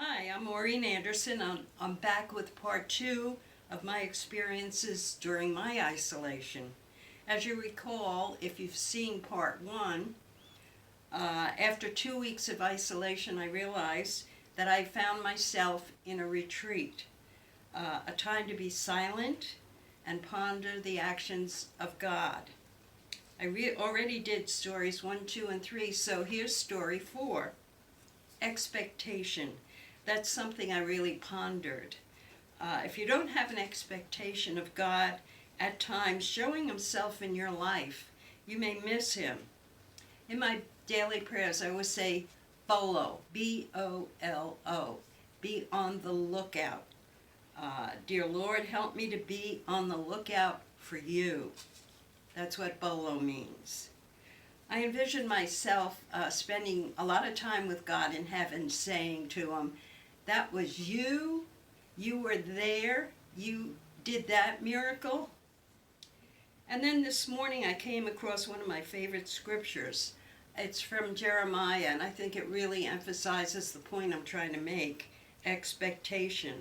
Hi, I'm Maureen Anderson. I'm back with part 2 of my experiences during my isolation. As you recall, if you've seen part 1, after 2 weeks of isolation, I realized that I found myself in a retreat, a time to be silent and ponder the actions of God. I already did stories 1, 2, and 3, so here's story 4. Expectation. That's something I really pondered. If you don't have an expectation of God at times showing himself in your life, you may miss him. In my daily prayers, I always say BOLO, B-O-L-O, be on the lookout. Dear Lord, help me to be on the lookout for you. That's what BOLO means. I envision myself spending a lot of time with God in heaven, saying to him, that was you were there, you did that miracle. And then this morning I came across one of my favorite scriptures. It's from Jeremiah, and I think it really emphasizes the point I'm trying to make, expectation.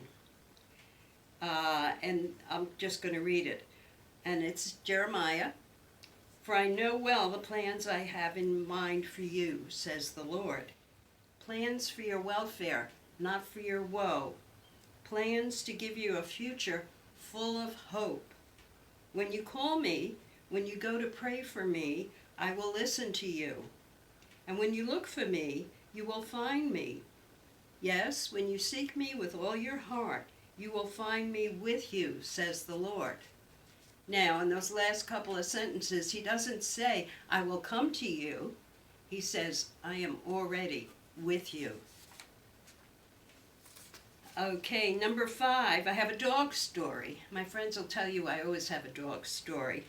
And I'm just going to read it. And it's Jeremiah. For I know well the plans I have in mind for you, says the Lord. Plans for your welfare, not for your woe. Plans to give you a future full of hope. When you call me, when you go to pray for me, I will listen to you. And when you look for me, you will find me. Yes, when you seek me with all your heart, you will find me with you, says the Lord. Now, in those last couple of sentences, he doesn't say, I will come to you. He says, I am already with you. Okay, number 5, I have a dog story. My friends will tell you I always have a dog story.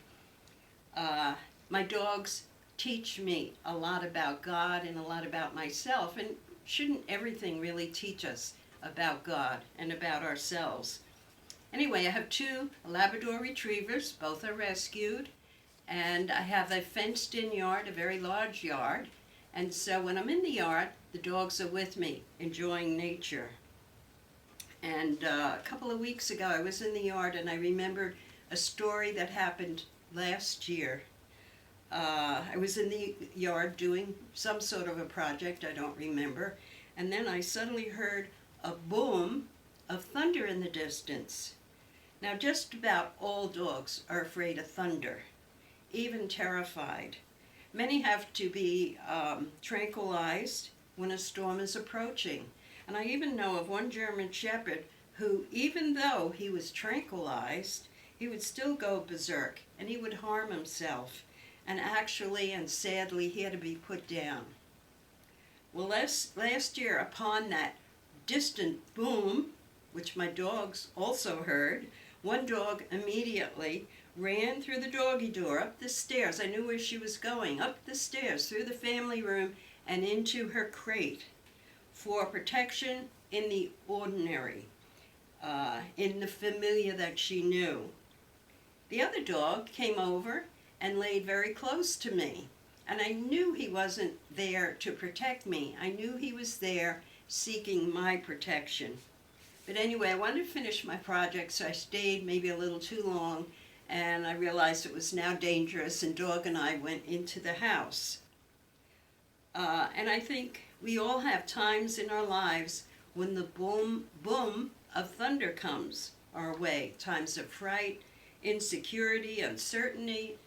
My dogs teach me a lot about God and a lot about myself, and shouldn't everything really teach us about God and about ourselves? Anyway, I have 2 Labrador retrievers, both are rescued, and I have a fenced-in yard, a very large yard, and so when I'm in the yard, the dogs are with me, enjoying nature. And a couple of weeks ago, I was in the yard and I remembered a story that happened last year. I was in the yard doing some sort of a project, I don't remember, and then I suddenly heard a boom of thunder in the distance. Now, just about all dogs are afraid of thunder, even terrified. Many have to be tranquilized when a storm is approaching. And I even know of one German Shepherd who, even though he was tranquilized, he would still go berserk and he would harm himself. And actually and sadly, he had to be put down. Well, last year, upon that distant boom, which my dogs also heard, one dog immediately ran through the doggy door, up the stairs. I knew where she was going, up the stairs, through the family room, and into her crate for protection in the ordinary, in the familiar that she knew. The other dog came over and laid very close to me, and I knew he wasn't there to protect me. I knew he was there seeking my protection. But anyway, I wanted to finish my project, so I stayed maybe a little too long, and I realized it was now dangerous, and Dog and I went into the house. And I think we all have times in our lives when the boom of thunder comes our way, times of fright, insecurity, uncertainty,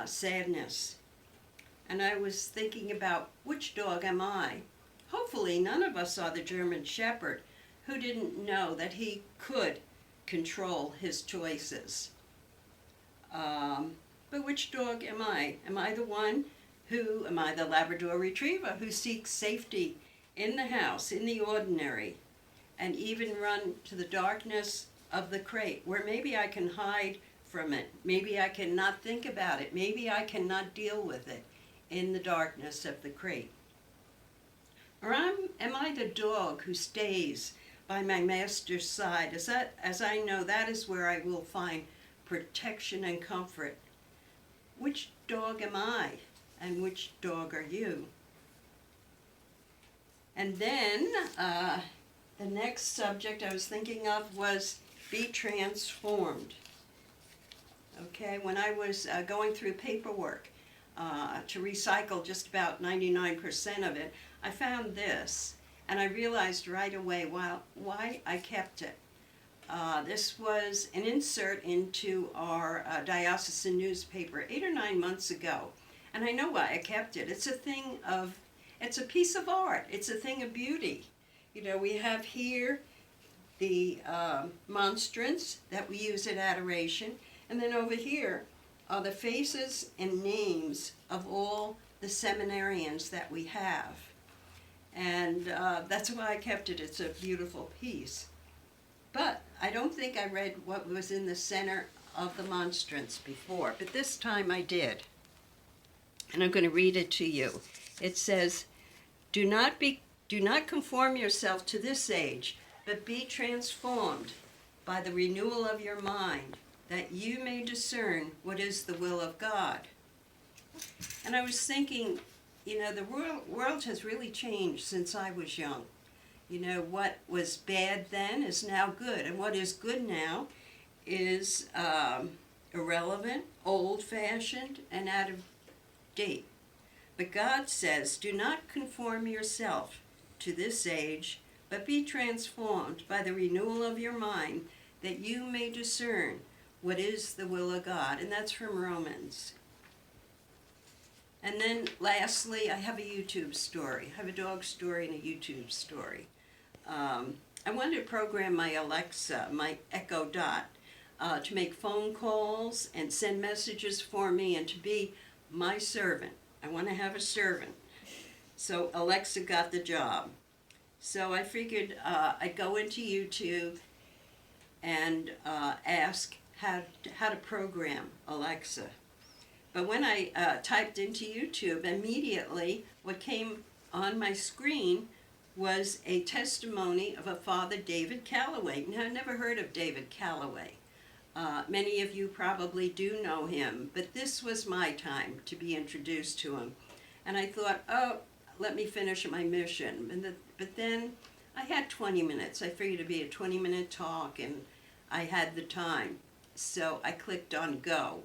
sadness. And I was thinking about, which dog am I? Hopefully none of us are the German Shepherd who didn't know that he could control his choices. But which dog am I? Am I the Labrador Retriever who seeks safety in the house, in the ordinary, and even run to the darkness of the crate, where maybe I can hide from it, maybe I can not think about it, maybe I cannot deal with it in the darkness of the crate? Or am I the dog who stays by my master's side, as I know that is where I will find protection and comfort? Which dog am I, and which dog are you? And then the next subject I was thinking of was be transformed. Okay, when I was going through paperwork to recycle just about 99% of it, I found this, and I realized right away why I kept it. This was an insert into our diocesan newspaper 8 or 9 months ago, and I know why I kept it. It's a piece of art. It's a thing of beauty. You know, we have here the monstrance that we use at adoration, and then over here are the faces and names of all the seminarians that we have. And that's why I kept it. It's a beautiful piece. But I don't think I read what was in the center of the monstrance before, but this time I did. And I'm going to read it to you. It says, do not conform yourself to this age, but be transformed by the renewal of your mind, that you may discern what is the will of God. And I was thinking, you know, the world has really changed since I was young. You know, what was bad then is now good, and what is good now is irrelevant, old-fashioned, and out of date. But God says, do not conform yourself to this age, but be transformed by the renewal of your mind, that you may discern what is the will of God. And that's from Romans. And then lastly, I have a YouTube story. I have a dog story and a YouTube story. I wanted to program my Alexa, my Echo Dot, to make phone calls and send messages for me and to be my servant. I want to have a servant. So Alexa got the job. So I figured I'd go into YouTube and ask how to program Alexa. But when I typed into YouTube, immediately what came on my screen was a testimony of a Father David Calloway. Now, I've never heard of David Calloway. Many of you probably do know him, but this was my time to be introduced to him. And I thought, oh, let me finish my mission. But then I had 20 minutes. I figured it'd be a 20-minute talk, and I had the time. So I clicked on go,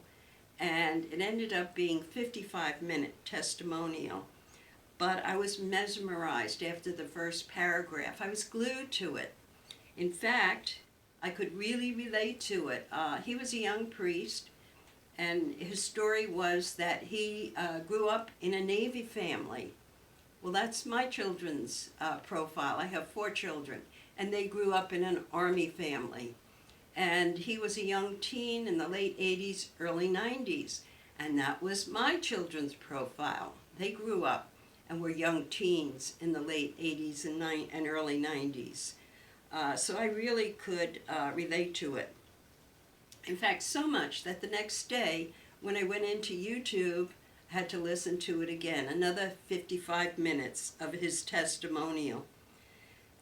and it ended up being a 55-minute testimonial. But I was mesmerized after the first paragraph. I was glued to it. In fact, I could really relate to it. He was a young priest, and his story was that he grew up in a Navy family. Well, that's my children's profile. I have 4 children, and they grew up in an Army family. And he was a young teen in the late 80s, early 90s, and that was my children's profile. They grew up and were young teens in the late 80s and early 90s. So I really could relate to it. In fact, so much that the next day, when I went into YouTube, I had to listen to it again, another 55 minutes of his testimonial.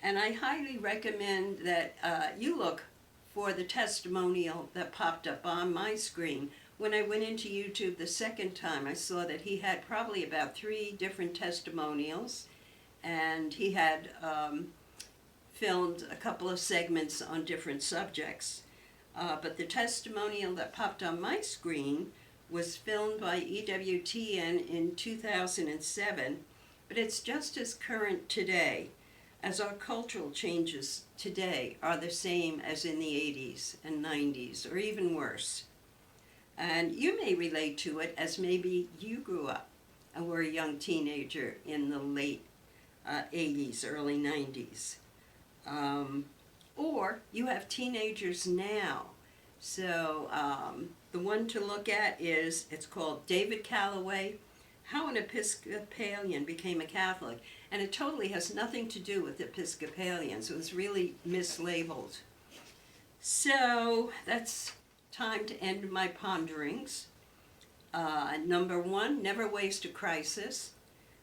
And I highly recommend that you look for the testimonial that popped up on my screen. When I went into YouTube the second time, I saw that he had probably about 3 different testimonials, and he had filmed a couple of segments on different subjects. But the testimonial that popped on my screen was filmed by EWTN in 2007, but it's just as current today, as our cultural changes today are the same as in the 80s and 90s, or even worse. And you may relate to it as maybe you grew up and were a young teenager in the late 80s, early 90s. Or you have teenagers now. So the one to look at it's called David Calloway, How an Episcopalian Became a Catholic. And it totally has nothing to do with Episcopalians. It was really mislabeled. So that's time to end my ponderings. Number 1, never waste a crisis.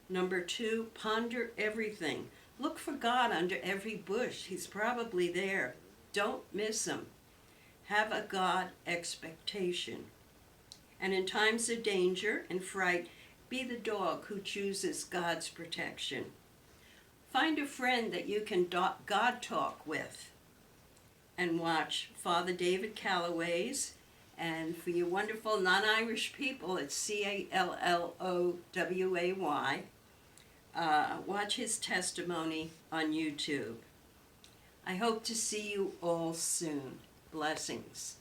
Number 2, ponder everything. Look for God under every bush. He's probably there. Don't miss him. Have a God expectation. And in times of danger and fright, be the dog who chooses God's protection. Find a friend that you can God talk with and watch Father David Calloway's. And for you wonderful non-Irish people, it's Calloway. Watch his testimony on YouTube. I hope to see you all soon. Blessings.